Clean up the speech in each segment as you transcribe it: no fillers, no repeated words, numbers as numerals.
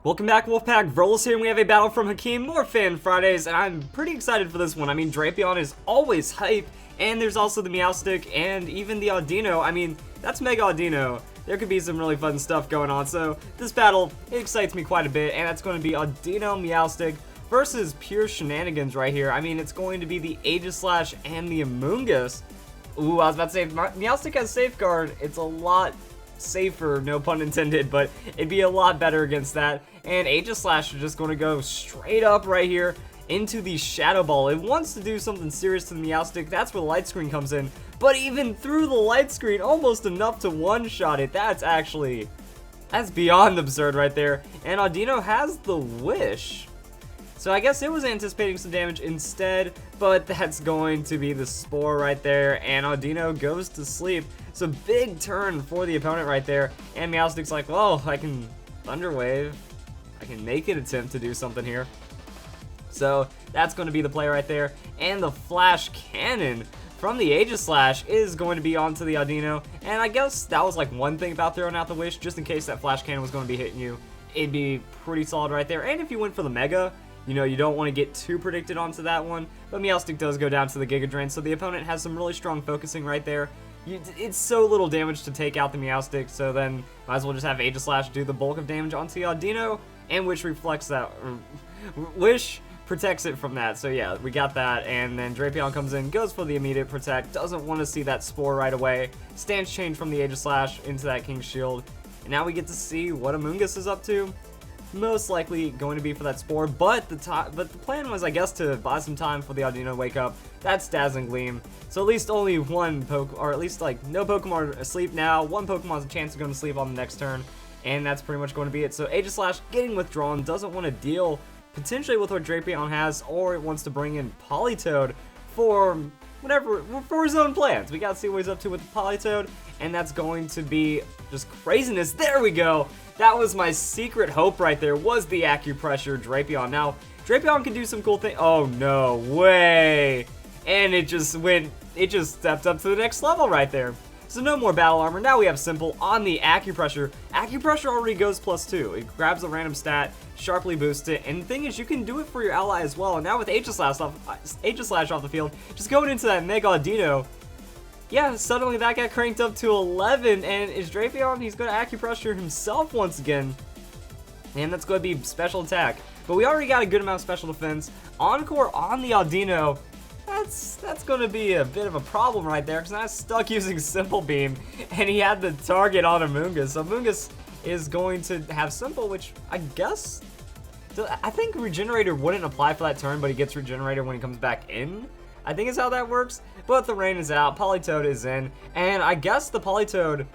Welcome back, Wolfpack. Vrolos here, and we have a battle from Hakim, more Fan Fridays, and I'm pretty excited for this one. I mean, Drapion is always hype, and there's also the Meowstic, and even the Audino. I mean, that's Mega Audino. There could be some really fun stuff going on, so this battle, it excites me quite a bit, and that's going to be Audino Meowstic versus pure shenanigans right here. I mean, it's going to be the Aegislash and the Amoonguss. Ooh, I was about to say, Meowstic has Safeguard. It's a lot safer, no pun intended, but it'd be a lot better against that. And Aegislash is just going to go straight up right here into the Shadow Ball. It wants to do something serious to the Meowstic. That's where the light screen comes in. But even through the light screen, almost enough to one-shot it. That's beyond absurd right there. And Audino has the Wish. So I guess it was anticipating some damage instead, but that's going to be the Spore right there, and Audino goes to sleep. So big turn for the opponent right there, and Meowstic's like, well, I can Thunder Wave. I can make an attempt to do something here. So that's going to be the play right there, and the Flash Cannon from the Aegislash is going to be onto the Audino, and I guess that was like one thing about throwing out the Wish, just in case that Flash Cannon was going to be hitting you. It'd be pretty solid right there, and if you went for the Mega, you know, you don't want to get too predicted onto that one, but Meowstic does go down to the Giga Drain, so the opponent has some really strong focusing right there. It's so little damage to take out the Meowstic, so then might as well just have Aegislash do the bulk of damage onto the Audino, and Wish reflects that, Wish protects it from that. So yeah, we got that, and then Drapion comes in, goes for the immediate protect, doesn't want to see that Spore right away, stance change from the Aegislash into that King's Shield, and now we get to see what Amoonguss is up to. Most likely going to be for that Spore, but the plan was, I guess, to buy some time for the Audino to wake up. That's Dazzling Gleam, so at least only one or at least like no Pokemon are asleep now. One Pokemon has a chance of going to sleep on the next turn, and that's pretty much going to be it. So Aegislash getting withdrawn, doesn't want to deal potentially with what Drapion has, or it wants to bring in Politoed for whatever, for his own plans. We gotta see what he's up to with the Politoed, and that's going to be just craziness. There we go. That was my secret hope right there, was the Acupressure Drapion. Now, Drapion can do some cool things. Oh, no way. And it just stepped up to the next level right there. So no more Battle Armor. Now we have Simple on the Acupressure. Acupressure already goes +2. It grabs a random stat, sharply boosts it, and the thing is, you can do it for your ally as well. And now with Aegislash off the field, just going into that Mega Audino, yeah, suddenly that got cranked up to 11, and is Drapion, he's going to Acupressure himself once again, and that's going to be special attack. But we already got a good amount of special defense. Encore on the Audino, that's going to be a bit of a problem right there, because I was stuck using Simple Beam, and he had the target on Amoonguss. So Amoonguss is going to have Simple, which I guess, I think Regenerator wouldn't apply for that turn, but he gets Regenerator when he comes back in, I think is how that works. But the rain is out, Politoed is in, and I guess the Politoed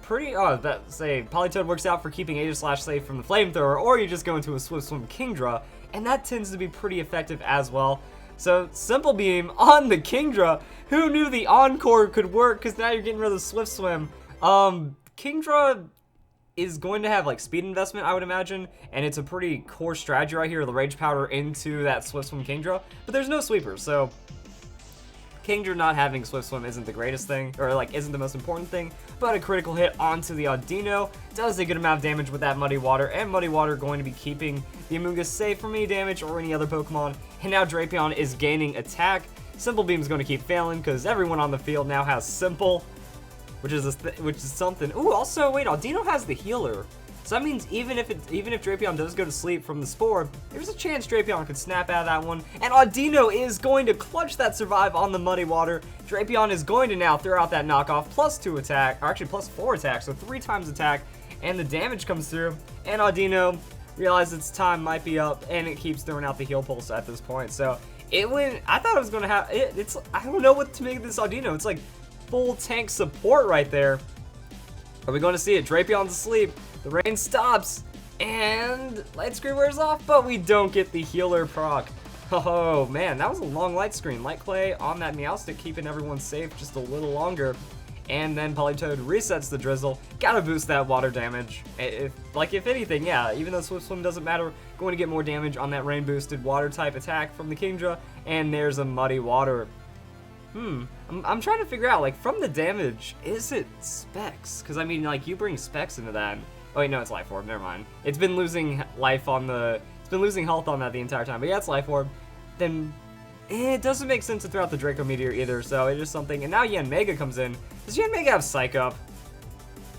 Politoed works out for keeping Aegislash safe from the Flamethrower, or you just go into a Swift Swim Kingdra, and that tends to be pretty effective as well. So Simple Beam on the Kingdra. Who knew the Encore could work? Because now you're getting rid of the Swift Swim. Kingdra is going to have like speed investment, I would imagine, and it's a pretty core strategy right here, the Rage Powder into that Swift Swim Kingdra, but there's no sweeper, so Kingdra not having Swift Swim isn't the greatest thing, or like isn't the most important thing, but a critical hit onto the Audino does a good amount of damage with that Muddy Water, and Muddy Water going to be keeping the Amoonguss safe from any damage or any other Pokemon, and now Drapion is gaining attack. Simple Beam is going to keep failing because everyone on the field now has Simple, which is something. Ooh, also wait, Audino has the Healer. So that means even if Drapion does go to sleep from the Spore, there's a chance Drapion could snap out of that one. And Audino is going to clutch that survive on the Muddy Water. Drapion is going to now throw out that knockoff, +2 attack, or actually +4 attack, so 3 times attack, and the damage comes through. And Audino realizes its time might be up, and it keeps throwing out the Heal Pulse at this point. So it went, I thought it was going to have, I don't know what to make of this Audino. It's like full tank support right there. Are we going to see it? Drapion's asleep. The rain stops, and light screen wears off, but we don't get the healer proc. Oh man, that was a long light screen. Light Clay on that Meowstic, keeping everyone safe just a little longer. And then Politoed resets the Drizzle. Gotta boost that water damage. If anything, yeah, even though Swift Swim doesn't matter, going to get more damage on that rain boosted water type attack from the Kingdra. And there's a Muddy Water. I'm trying to figure out, like, from the damage, is it Specs? Because, I mean, like, you bring Specs into that. Oh wait, no, it's Life Orb. Never mind. It's been losing life on the. It's been losing health on that the entire time. But yeah, it's Life Orb. Then it doesn't make sense to throw out the Draco Meteor either. So it's just something. And now Yanmega comes in. Does Yanmega have Psych Up?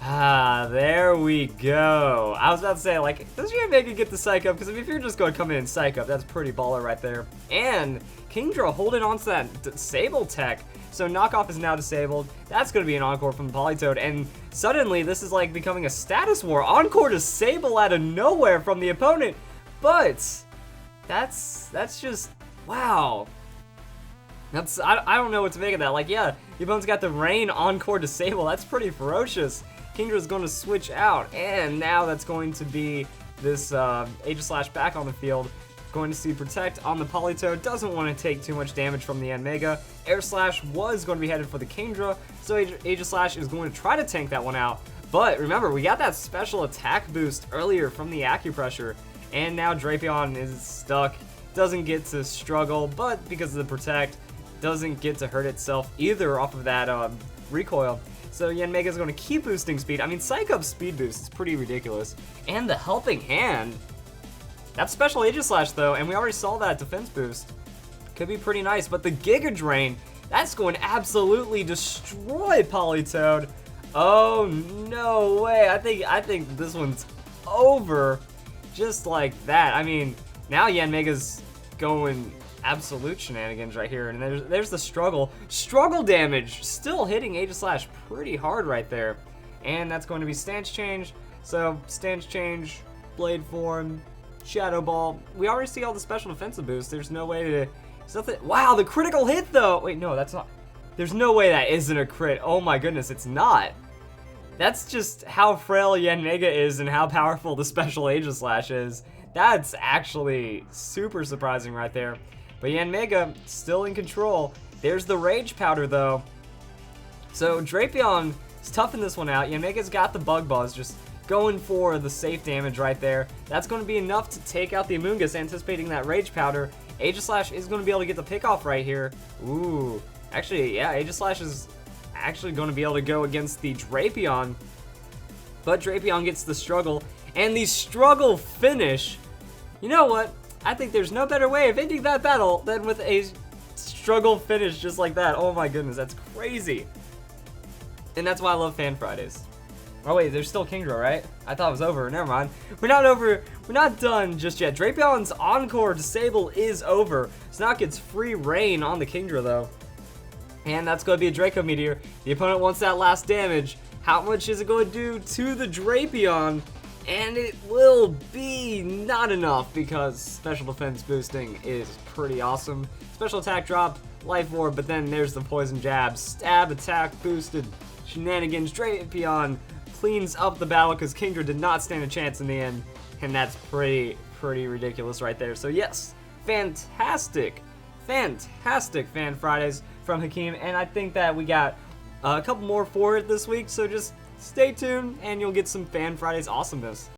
Ah, there we go. I was about to say, like, does Yanmega get the Psych Up? Because if you're just going to come in and Psych Up, that's pretty baller right there. And Kingdra holding on to that Disable tech. So Knockoff is now disabled. That's going to be an Encore from the Politoed. And suddenly, this is like becoming a status war. Encore Disable out of nowhere from the opponent. But that's just, wow. I don't know what to make of that. Like, yeah, the opponent's got the Rain Encore Disable. That's pretty ferocious. Kingdra's going to switch out, and now that's going to be this Aegislash back on the field. Going to see Protect on the Politoed. Doesn't want to take too much damage from the Yanmega. Air Slash was going to be headed for the Kingdra, so Aegislash is going to try to tank that one out. But remember, we got that special attack boost earlier from the Acupressure, and now Drapion is stuck. Doesn't get to struggle, but because of the Protect, doesn't get to hurt itself either off of that recoil. So Yanmega is going to keep boosting speed. I mean, Psych Up speed boost is pretty ridiculous. And the Helping Hand. That's special Aegislash though, and we already saw that defense boost. Could be pretty nice, but the Giga Drain, that's going to absolutely destroy Politoed. Oh, no way. I think this one's over just like that. I mean, now Yanmega's going absolute shenanigans right here, and there's the struggle damage still hitting Aegislash pretty hard right there. And that's going to be stance change. So stance change, blade form, shadow ball. We already see all the special defensive boosts. There's no way to something. Wow, the critical hit though. Wait, no, that's not. There's no way that isn't a crit. Oh my goodness, it's not. That's just how frail Yanmega is and how powerful the special Aegislash is. That's actually super surprising right there. But Yanmega still in control. There's the Rage Powder though. So Drapion is toughing this one out. Yanmega's got the Bug Buzz, just going for the safe damage right there. That's going to be enough to take out the Amoonguss, anticipating that Rage Powder. Aegislash is going to be able to get the pick off right here. Ooh, actually, yeah, Aegislash is actually going to be able to go against the Drapion. But Drapion gets the struggle, and the struggle finish. You know what? I think there's no better way of ending that battle than with a struggle finish just like that. Oh my goodness, that's crazy. And that's why I love Fan Fridays. Oh wait, there's still Kingdra, right? I thought it was over. Never mind. We're not over. We're not done just yet. Drapion's Encore Disable is over. Snout gets free reign on the Kingdra though. And that's going to be a Draco Meteor. The opponent wants that last damage. How much is it going to do to the Drapion? And it will be not enough because special defense boosting is pretty awesome. Special attack drop, life orb, but then there's the poison jab. Stab attack boosted shenanigans. Drapion cleans up the battle because Kingdra did not stand a chance in the end. And that's pretty ridiculous right there. So yes, fantastic Fan Fridays from Hakim. And I think that we got a couple more for it this week. So just stay tuned and you'll get some Fan Fridays awesomeness.